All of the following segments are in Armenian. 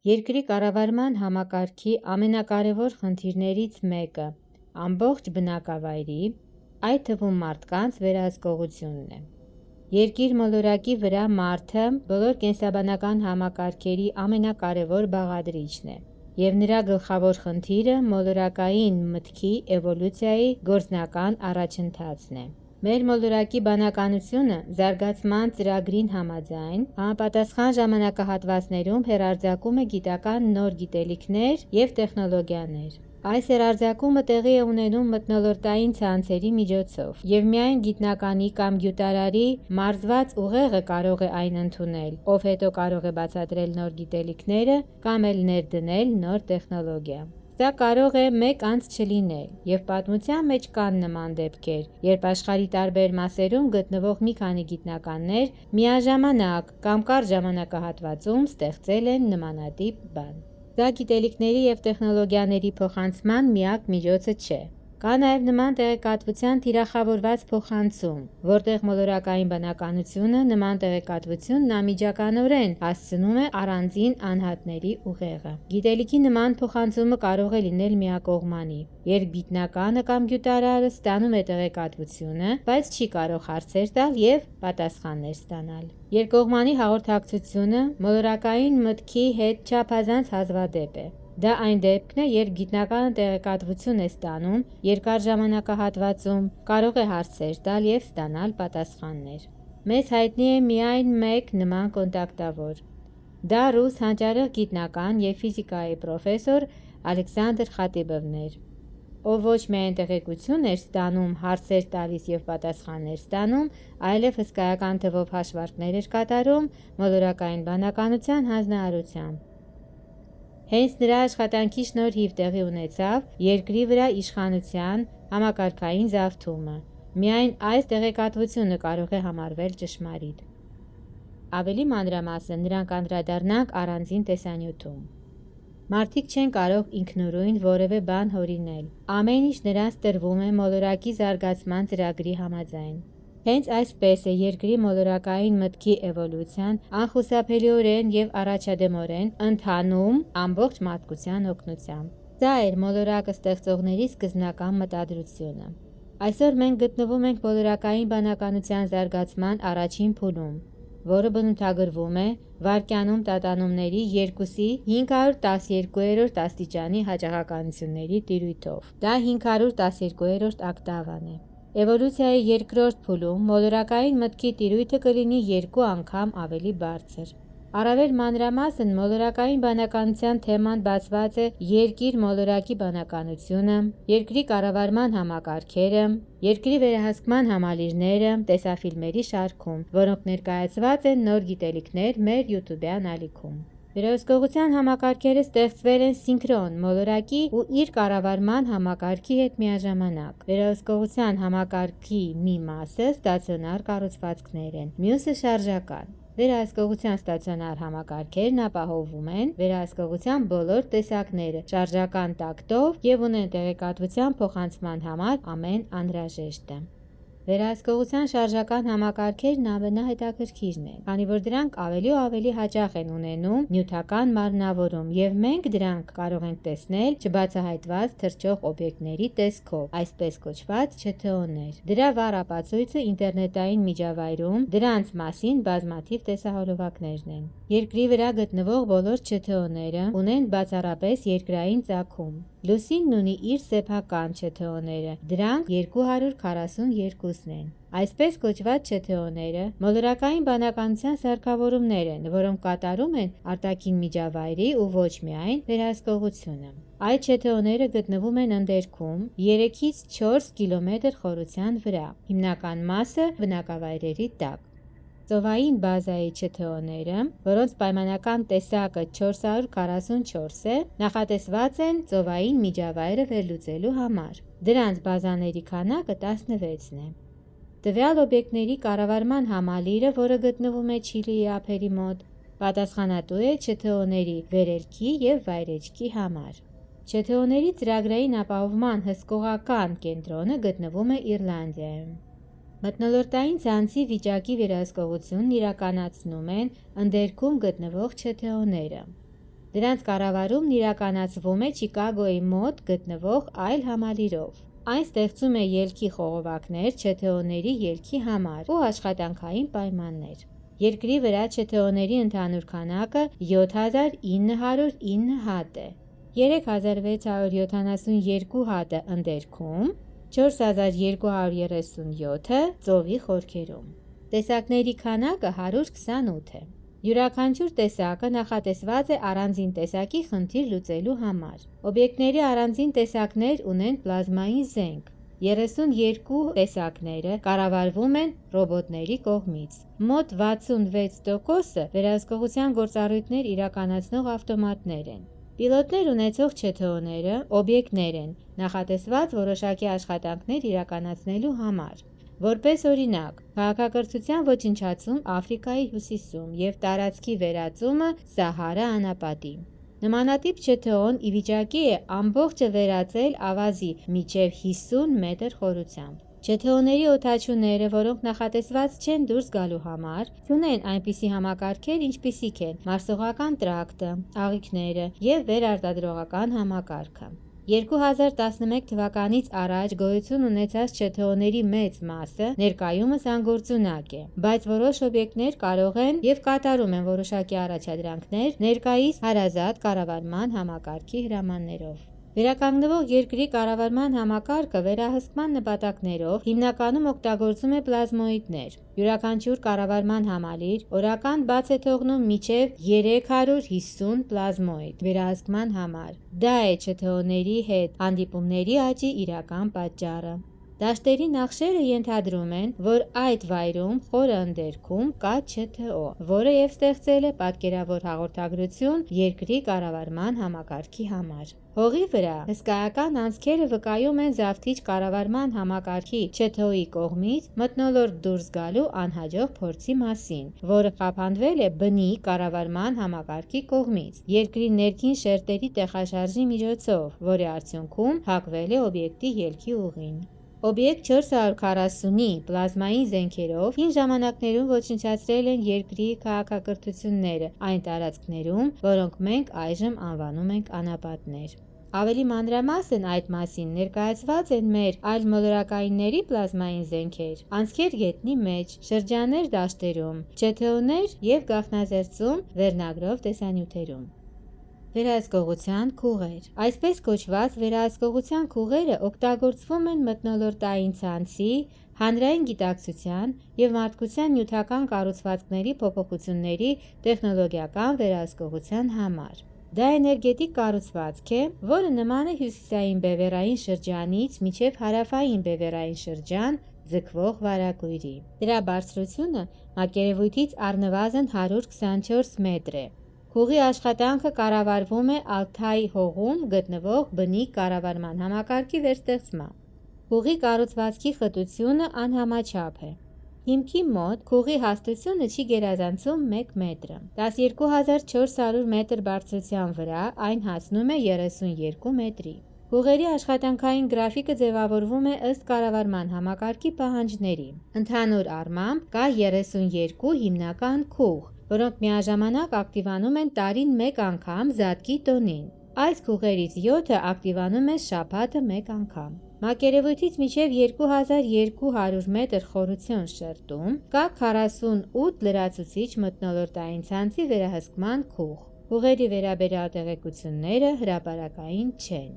Երկրի կառավարման համակարգի ամենակարևոր խնդիրներից մեկը ամբողջ բնակավայրի, այդ թվում մարդկանց վերահսկողությունն է։ Երկիր մոլորակի վրա մարդը բոլոր կենսաբանական համակարգերի ամենակարևոր բաղադրիչն է, և նրա գլխավոր խնդիրը մոլորակային մտքի էվոլյուցիայի գործնական առաջընթացն է։ Մեր մոլորակի բանականությունը զարգացման ծրագրին համաձայն համապատասխան ժամանակահատվածներում հեռարձակում է գիտական նոր գիտելիքներ և տեխնոլոգիաներ։ Այս հեռարձակումը տեղի է ունենում մթնոլորտային ցանցերի միջոցով, և միայն գիտնականի կամ գյուտարարի մարզված ուղեղը կարող է այն ընդունել, ով հետո կարող է բացատրել նոր գիտելիքները կամ էլ ներդնել նոր տեխնոլոգիա։ Սա կարող է մեկ անց չլինել, և պատմության մեջ կան նման դեպքեր, երբ աշխարհի տարբեր մասերում գտնվող մի քանի գիտնականներ միաժամանակ կամ կարճ ժամանակահատվածում ստեղծել են նմանատիպ բան։ Դա գիտելիքների և տեխնոլոգիաների փոխանցման միակ միջոցը չէ։ Կա նաև նման տեղեկատվության թիրախավորված փոխանցում, որտեղ մոլորակային բանականությունը նման տեղեկատվությունն անմիջականորեն հասցնում է առանձին անհատների ուղեղը։ Գիտելիքի նման փոխանցումը կարող է լինել միակողմանի, երբ գիտնականը կամ գյուտարարը ստանում է տեղեկատվությունը, բայց չի կարող հարցեր տալ և պատասխաններ ստանալ։ Երկկողմանի հաղորդակցությունը մոլորակային մտքի հետ չափազանց հազվադեպ է։ Դա այն դեպքն է, երբ գիտնականը տեղեկատվություն է ստանում երկար ժամանակահատվածում, կարող է հարցեր տալ և ստանալ պատասխաններ։ Մեզ հայտնի է միայն մեկ նման կոնտակտավոր։ Դա ռուս հանճարեղ գիտնական և ֆիզիկայի պրոֆեսոր Ալեքսանդր Խատիբովն էր, ով ոչ միայն տեղեկություն էր ստանում, հարցեր տալիս և պատասխաններ ստանում, այլև հսկայական թվով հաշվարկներ էր կատարում մոլորակային բանականության հանձնարարությամբ։ Հենց նրա աշխատանքի շնորհիվ տեղի ունեցավ երկրի վրա իշխանության համակարգային զավթումը։ Միայն այս տեղեկատվությունը կարող է համարվել ճշմարիտ։ Ավելի մանրամասն նրանք անդրադառնանք առանձին տեսանյութում։ Մարդիկ չեն կարող ինքնուրույն որևէ բան հորինել։ Ամեն ինչ նրանց տրվում է մոլորակի զարգացման ծրագրի համաձայն։ Հենց այսպես է երկրի մոլորակային մտքի էվոլյուցիան անխուսափելիորեն և առաջադեմորեն ընթանում ամբողջ մարդկության օգնությամբ։ Սա էր մոլորակը ստեղծողների սկզբնական մտադրությունը։ Այսօր մենք գտնվում ենք մոլորակային բանականության զարգացման առաջին փուլում, որը բնութագրվում է վայրկյանում տատանումների 2-ի 512-րդ աստիճանի հաճախականությունների տիրույթով։ Դա 512-րդ օկտավան է։ Էվոլյուցիայի երկրորդ փուլում մոլորակային մտքի տիրույթը կլինի 2 անգամ ավելի բարձր։ Առավել մանրամասն մոլորակային բանականության թեման բացված է երկիր մոլորակի բանականությունը, երկրի կառավարման համակարգերը, երկրի վերահսկման համալիրները տեսաֆիլմերի շարքում, որոնք ներկայացված են նոր գիտելիքներ մեր յութուբյան ալիքում։ Վերահսկողության համակարգերը ստեղծվել են սինխրոն մոլորակի ու իր կառավարման համակարգի հետ միաժամանակ։ Վերահսկողության համակարգի մի մասը ստացիոնար կառուցվածքներ են, մյուսը շարժական։ Վերահսկողության ստացիոնար համակարգերն ապահովում են վերահսկողության բոլոր տեսակները շարժական տակտով և ունեն տեղեկատվության փոխանցման համար ամեն անհրաժեշտը։ Վերահսկողության շարժական համակարգերն ամենահետաքրքիրն են, քանի որ դրանք ավելի ու ավելի հաճախ են ունենում նյութական մարմնավորում, և մենք դրանք կարող ենք տեսնել չբացահայտված թռչող օբյեկտների տեսքով, այսպես կոչված ՉԹՕ-ներ։ Դրա վառ ապացույցը ինտերնետային միջավայրում դրանց մասին բազմաթիվ տեսահոլովակներն են։ Երկրի վրա գտնվող բոլոր ՉԹՕ-ները ունեն բացառապես երկրային ծագում։ Լուսինն ունի իր սեփական ՉԹՕ-ները, դրանք 242-ն են։ Այսպես կոչված ՉԹՕ-ները մոլորակային բանականության սարքավորումներ են, որոնք կատարում են արտաքին միջավայրի ու ոչ միայն վերահսկողությունը։ Այդ ՉԹՕ-ները գտնվում են ընդերքում 3-ից 4 կիլոմետր խորության վրա, հիմնական մասը բնակավայրերի տակ։ Ծովային բազայի ČԹՕ-ները, որոնց պայմանական տեսակը 444 է, նախատեսված են ծովային միջավայրը վերլուծելու համար։ Դրանց բազաների քանակը 16-ն է։ Տվյալ օբյեկտների կառավարման համալիրը, որը գտնվում է Չիլիի ափերի մոտ, պատասխանատու է ՉԹՕ-ների վերելքի և վայրէջքի համար։ ՉԹՕ-ների ծրագրային ապահովման հսկողական կենտրոնը գտնվում է Իռլանդիայում։ Մթնոլորտային ցանցի վիճակի վերահսկողությունն իրականացնում են ընդերքում գտնվող ՉԹՕ-ները։ Դրանց կառավարումն իրականացվում է Չիկագոյի մոտ գտնվող այլ համալիրով։ Այն ստեղծում է ելքի խողովակներ ՉԹՕ-ների ելքի համար ու աշխատանքային պայմաններ։ Երկրի վրա ՉԹՕ-ների ընդհանուր քանակը 7909 հատ է, 3672 հատը ընդերքում, 4237-ը ծովի խորքերում։ Տեսակների քանակը 128 է։ Յուրաքանչյուր տեսակը նախատեսված է առանձին տեսակի խնդիր լուծելու համար։ Օբյեկտների առանձին տեսակներ ունեն պլազմային զենք։ 32 տեսակները կառավարվում են ռոբոտների կողմից։ Մոտ 66%-ը վերահսկողության գործառույթներ իրականացնող ավտոմատներ են։ Պիլոտներ ունեցող ՉԹՕ-ները օբյեկտներ են, նախատեսված որոշակի աշխատանքներ իրականացնելու համար։ Որպես օրինակ, քաղաքակրթության ոչնչացում Աֆրիկայի հյուսիսում և տարածքի վերածումը Սահարա անապատի։ Նմանատիպ ՉԹՕ-ն ի վիճակի է ամբողջը վերածել ավազի մինչև 50 մետր խորությամբ։ ՉԹՕ-ների օդաչուները, որոնք նախատեսված չեն դուրս գալու համար, չունեն այնպիսի համակարգեր, ինչպիսիք են մարսողական տրակտը, աղիքները և վերարտադրողական համակարգը։ 2011 թվականից առաջ գոյություն ունեցած ՉԹՕ-ների մեծ մասը ներկայումս անգործունակ է, բայց որոշ օբյեկտներ կարող են և կատարում են որոշակի առաջադրանքներ ներկայիս հարազատ կառավարման համակարգի հրամաններով։ Վերականգնվող երկրի կառավարման համակարգը վերահսկման նպատակներով հիմնականում օգտագործում է պլազմոիդներ։ Յուրաքանչյուր կառավարման համալիր օրական բաց է թողնում մինչև 350 պլազմոիդ վերահսկման համար։ Դա է ՉԹՕ-ների հետ հանդիպումների աճի իրական պատճառը։ Դաշտերի նախշերը ենթադրում են, որ այդ վայրում խորը ընդերքում կա ՉԹՕ, որը և ստեղծել է պատկերավոր հաղորդագրություն երկրի կառավարման համակարգի համար։ Հողի վրա հսկայական անցքերը վկայում են զավթիչ կառավարման համակարգի ՉԹՕ-ի կողմից մթնոլորտ դուրս գալու անհաջող փորձի մասին, որը խափանվել է բնի կառավարման համակարգի կողմից երկրի ներքին շերտերի տեղաշարժի միջոցով, որի արդյունքում փակվել է օբյեկտի ելքի ուղին։ Օբյեկտ 440-ի պլազմային զենքերով հին ժամանակներում ոչնչացրել են երկրի քաղաքակրթությունները այն տարածքներում, որոնք մենք այժմ անվանում ենք անապատներ։ Ավելի մանրամասն այդ մասին ներկայացված են մեր այլ մոլորակայինների պլազմային զենքեր, անցքեր գետնի մեջ, շրջաններ դաշտերում, ՉԹՕ-ներ և գաղտնազերծում վերնագրով տեսանյութերում։ Վերահսկողության քուղեր։ Այսպես կոչված վերահսկողության քուղերը օգտագործվում են մթնոլորտային ցանցի, հանրային գիտակցության և մարդկության նյութական կառուցվածքների փոփոխությունների տեխնոլոգիական վերահսկողության համար։ Դա էներգետիկ կառուցվածք է, որը նման է հյուսիսային բևեռային շրջանից մինչև հարավային բևեռային շրջան ձգվող վարագույրի։ Դրա բարձրությունը մակերևույթից առնվազն 124 մետր է։ Քուղի աշխատանքը կառավարվում է Ալթայի հողում գտնվող բնի կառավարման համակարգի վերստեղծմամբ։ Քուղի կառուցվածքի խտությունը անհամաչափ է։ Հիմքի մոտ քուղի հաստությունը չի գերազանցում 1 մետրը։ 12400 մետր բարձրության վրա այն հասնում է 32 մետրի։ Քուղերի աշխատանքային գրաֆիկը ձևավորվում է ըստ կառավարման համակարգի պահանջների։ Ընդհանուր առմամբ կա 32 հիմնական քուղ, որոնք միաժամանակ ակտիվանում են տարին մեկ անգամ զատկի տոնին։ Այս քուղերից 7-ը ակտիվանում են շաբաթը մեկ անգամ։ Մակերևույթից մինչև 2200 մետր խորություն շերտում կա 48 լրացուցիչ մթնոլորտային ցանցի վերահսկման քուղ։ Քուղերի վերաբերյալ տեղեկությունները հրապարակային չեն։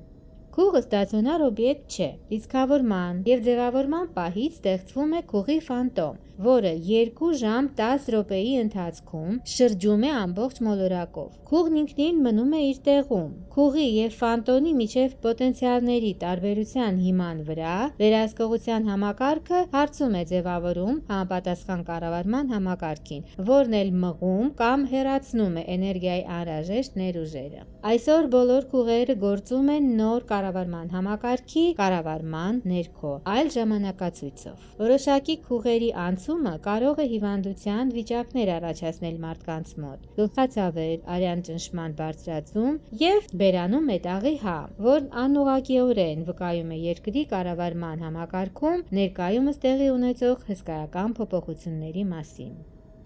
Քուղը ստացիոնար օբյեկտ չէ։ Լիցքավորման և ձևավորման պահից ստեղծվում է քուղի ֆանտոմ, որը 2 ժամ 10 րոպեի ընթացքում շրջում է ամբողջ մոլորակով։ Քուղն ինքնին մնում է իր տեղում։ Քուղի և ֆանտոնի միջև պոտենցիալների տարբերության հիման վրա վերահսկողության համակարգը հարցում է ձևավորում համապատասխան կառավարման համակարգին, որն էլ մղում կամ հեռացնում է էներգիայի անհրաժեշտ ներուժերը։ Այսօր բոլոր քուղերը գործում են նոր կառավարման համակարգի կառավարման ներքո, այլ ժամանակացույցով։ Որոշակի քուղերի անցումը կարող է հիվանդության վիճակներ առաջացնել մարդկանց մոտ, գլխացավեր, արյան ճնշման բարձրացում և բերանում մետաղի համ, որն անուղղակիորեն վկայում է երկրի կառավարման համակարգում ներկայումս տեղի ունեցող հսկայական փոփոխությունների մասին։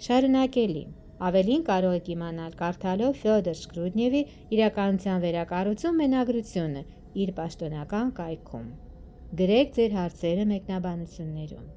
Շարունակելի։ Ավելին կարող եք իմանալ կարդալով Ֆյոդոր Շկրուդնևի «Իրականության վերակառուցում» մենագրությունը իր պաշտոնական կայքում։ Գրեք ձեր հարցերը մեկնաբանություններում։